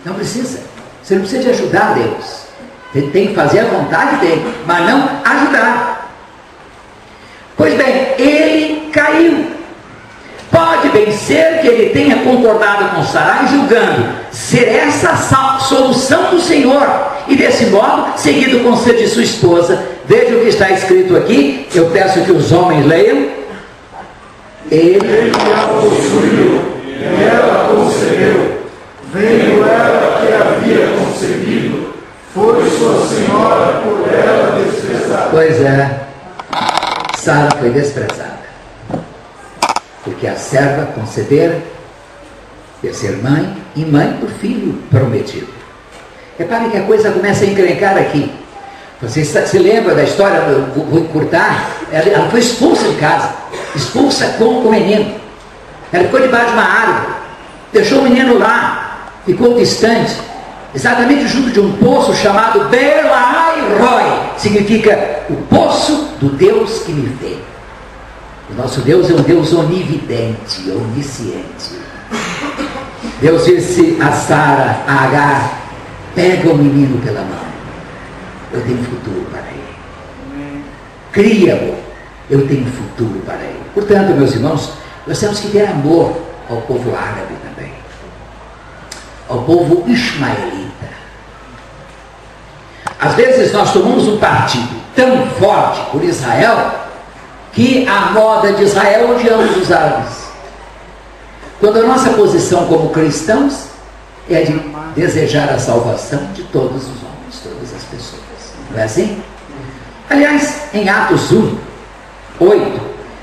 Não precisa. Você não precisa de ajudar Deus. Você tem que fazer a vontade dele, mas não ajudar. Pois bem, ele caiu. Pode bem ser que ele tenha concordado com Sarai, julgando ser essa a solução do Senhor, e desse modo, seguido o conselho de sua esposa. Veja o que está escrito aqui. Eu peço que os homens leiam. Ele a possuiu, e ela concebeu. Vendo ela que havia concebido, foi sua senhora por ela desprezada. Pois é, Sara foi desprezada, porque a serva concebera, ia ser mãe, e mãe do filho prometido. Reparem que a coisa começa a encrencar aqui. Você se lembra da história, vou encurtar, ela foi expulsa de casa, expulsa com o menino. Ela ficou debaixo de uma árvore, deixou o menino lá, ficou distante, exatamente junto de um poço chamado Belai Roi, significa o poço do Deus que me vê. O nosso Deus é um Deus onividente, onisciente. Deus disse a Sara, a Agar: pega o menino pela mão, eu tenho futuro para ele. Cria-o, eu tenho futuro para ele. Portanto, meus irmãos, nós temos que ter amor ao povo árabe também, ao povo ismaelita. Às vezes nós tomamos um partido tão forte por Israel, que a moda de Israel odiamos os árabes, quando a nossa posição como cristãos é de desejar a salvação de todos os homens, todas as pessoas. Não é assim? Aliás, em Atos 1, 8,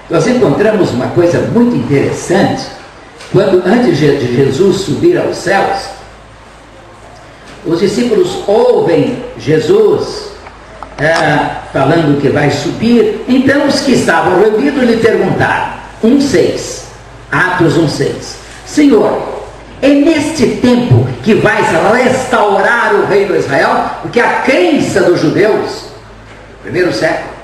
nós encontramos uma coisa muito interessante. Quando, antes de Jesus subir aos céus, os discípulos ouvem Jesus falando que vai subir. Então os que estavam reunidos lhe perguntaram, 1,6, Atos 1,6, Senhor, é neste tempo que vais restaurar o reino de Israel? Porque a crença dos judeus, primeiro século,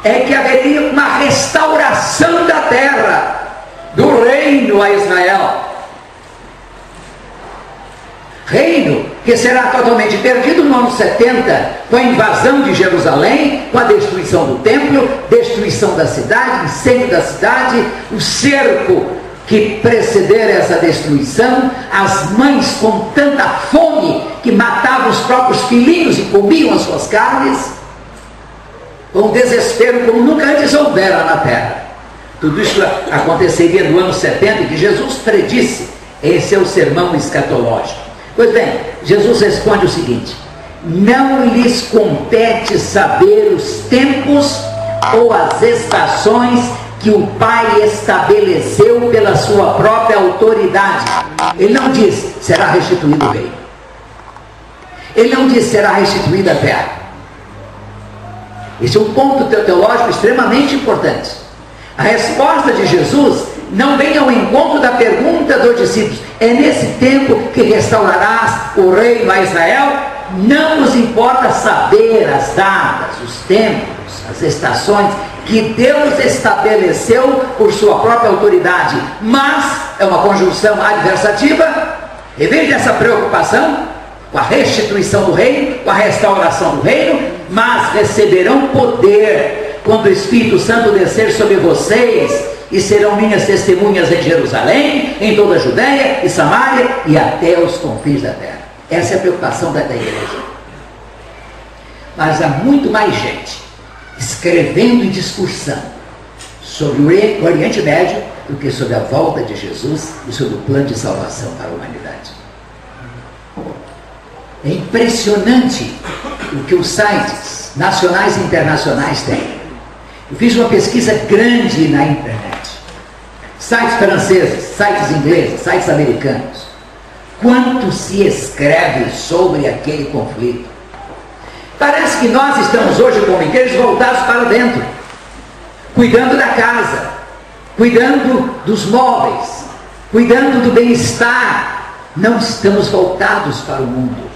é que haveria uma restauração da terra, do reino a Israel. Reino que será totalmente perdido no ano 70, com a invasão de Jerusalém, com a destruição do templo, destruição da cidade, incêndio da cidade, o cerco que preceder essa destruição, as mães com tanta fome que matavam os próprios filhinhos e comiam as suas carnes, com um desespero como nunca antes houvera na terra. Tudo isso aconteceria no ano 70, que Jesus predisse. Esse é o sermão escatológico. Pois bem, Jesus responde o seguinte: não lhes compete saber os tempos ou as estações que o Pai estabeleceu pela sua própria autoridade. Ele não diz será restituído o reino. Ele não diz será restituída a terra. Esse é um ponto teológico extremamente importante. A resposta de Jesus não vem ao encontro da pergunta dos discípulos: é nesse tempo que restaurarás o reino a Israel? Não nos importa saber as datas, os tempos, as estações que Deus estabeleceu por sua própria autoridade, mas é uma conjunção adversativa. Em vez dessa preocupação com a restituição do reino, com a restauração do reino, mas receberão poder quando o Espírito Santo descer sobre vocês, e serão minhas testemunhas em Jerusalém, em toda a Judéia e Samaria e até os confins da terra. Essa é a preocupação da igreja. Mas há muito mais gente escrevendo em discussão sobre o Oriente Médio do que sobre a volta de Jesus e sobre o plano de salvação para a humanidade. É impressionante o que os sites nacionais e internacionais têm. Eu fiz uma pesquisa grande na internet. Sites franceses, sites ingleses, sites americanos. Quanto se escreve sobre aquele conflito? Parece que nós estamos hoje como igrejas voltados para dentro, cuidando da casa, cuidando dos móveis, cuidando do bem-estar. Não estamos voltados para o mundo,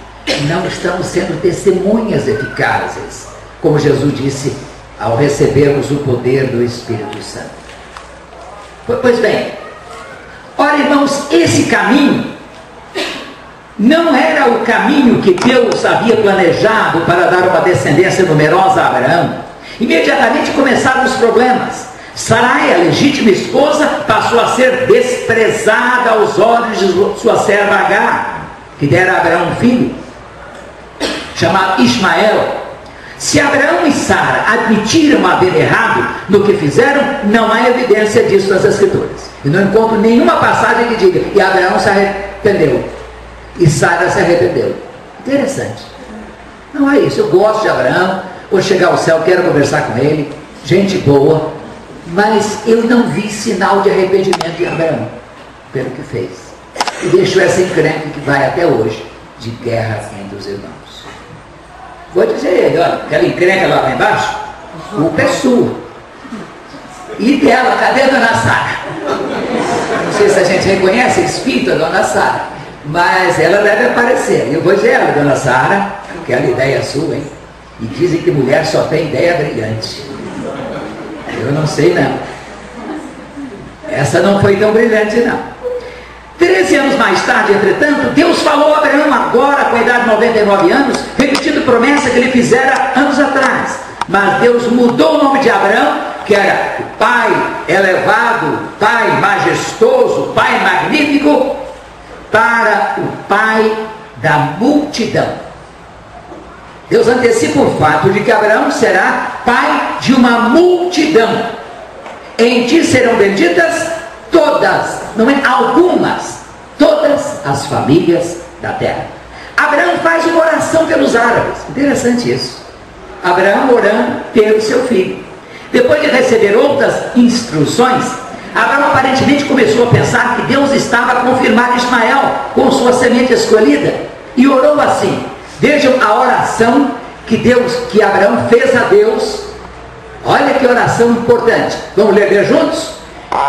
não estamos sendo testemunhas eficazes, como Jesus disse ao recebermos o poder do Espírito Santo. Pois bem, ora irmãos, esse caminho não era o caminho que Deus havia planejado para dar uma descendência numerosa a Abraão. Imediatamente começaram os problemas. Sarai, a legítima esposa, passou a ser desprezada aos olhos de sua serva Agar, que dera a Abraão um filho, chamado Ismael. Se Abraão e Sara admitiram haver errado no que fizeram, não há evidência disso nas Escrituras. Eu não encontro nenhuma passagem que diga, e Abraão se arrependeu, e Sara se arrependeu. Interessante. Não é isso. Eu gosto de Abraão, vou chegar ao céu, quero conversar com ele, gente boa, mas eu não vi sinal de arrependimento de Abraão pelo que fez. E deixou essa encrenca que vai até hoje, de guerra entre os irmãos. Vou dizer ele, olha, aquela encrenca lá embaixo, a culpa é sua. E dela, cadê a dona Sara? Não sei se a gente reconhece o espírito da dona Sara, mas ela deve aparecer. Eu vou dizer ela, dona Sara, aquela ideia sua, hein? E dizem que mulher só tem ideia brilhante. Eu não sei não. Essa não foi tão brilhante não. 13 anos mais tarde, entretanto, Deus falou a Abraão agora, com a idade de 99 anos, repetindo promessa que ele fizera anos atrás. Mas Deus mudou o nome de Abraão, que era o pai elevado, pai majestoso, pai magnífico, para o pai da multidão. Deus antecipa o fato de que Abraão será pai de uma multidão. Em ti serão benditas todas, não é algumas, todas as famílias da terra. Abraão faz uma oração pelos árabes. Interessante isso. Abraão orando pelo seu filho. Depois de receber outras instruções, Abraão aparentemente começou a pensar que Deus estava a confirmar Ismael com sua semente escolhida. E orou assim. Vejam a oração que Abraão fez a Deus. Olha que oração importante. Vamos ler juntos?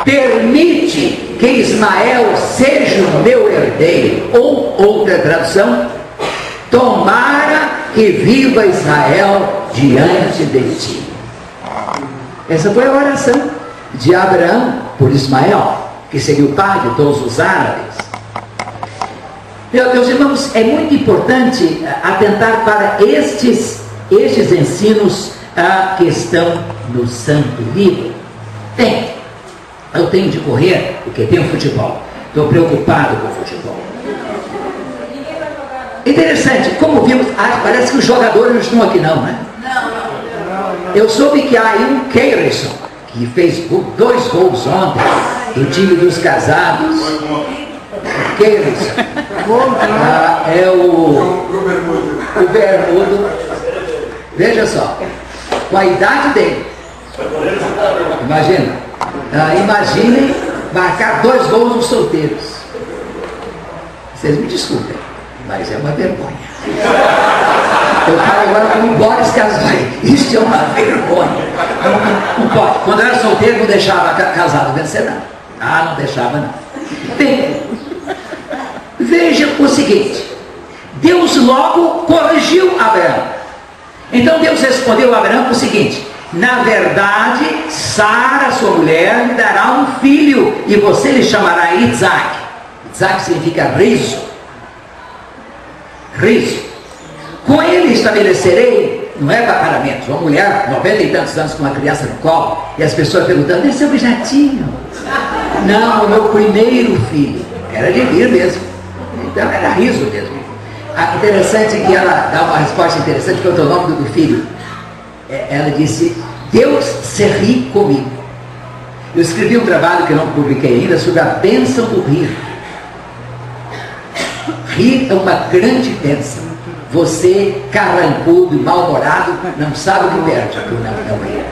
Permite que Ismael seja o meu herdeiro. Ou outra tradução, tomara que viva Israel diante de ti. Essa foi a oração de Abraão por Ismael, que seria o pai de todos os árabes. Meus irmãos, é muito importante atentar para estes ensinos que estão no Santo Livro. Eu tenho de correr, porque tem o futebol. Estou preocupado com o futebol. Interessante, como vimos, parece que os jogadores não estão aqui não, né? Não. Eu soube que há aí um Keirson, que fez 2 gols ontem, do time dos casados. Keirson. É o Bermudo. Veja só, com a idade dele. Imaginem marcar 2 gols nos solteiros. Vocês me desculpem, mas é uma vergonha. Eu falo agora como Boris Casoy. Isso é uma vergonha. Não pode. Quando eu era solteiro, não deixava casado vencer, não. Não deixava, não. Bem, veja o seguinte. Deus logo corrigiu Abraão. Então Deus respondeu a Abraão o seguinte: na verdade, Sara, sua mulher, lhe dará um filho, e você lhe chamará Isaac. Isaac significa riso. Riso. Com ele estabelecerei, não é paramento, uma mulher, 90 e tantos anos, com uma criança no colo, e as pessoas perguntando: esse é o objetinho? Não, o meu primeiro filho. Era de rir mesmo. Então era riso mesmo. Interessante que ela dá uma resposta interessante quanto ao nome do filho. Ela disse: Deus se ri comigo. Eu escrevi um trabalho que eu não publiquei ainda sobre a bênção do rir. Rir é uma grande bênção. Você, carrancudo e mal-humorado, não sabe o que perde por não rir.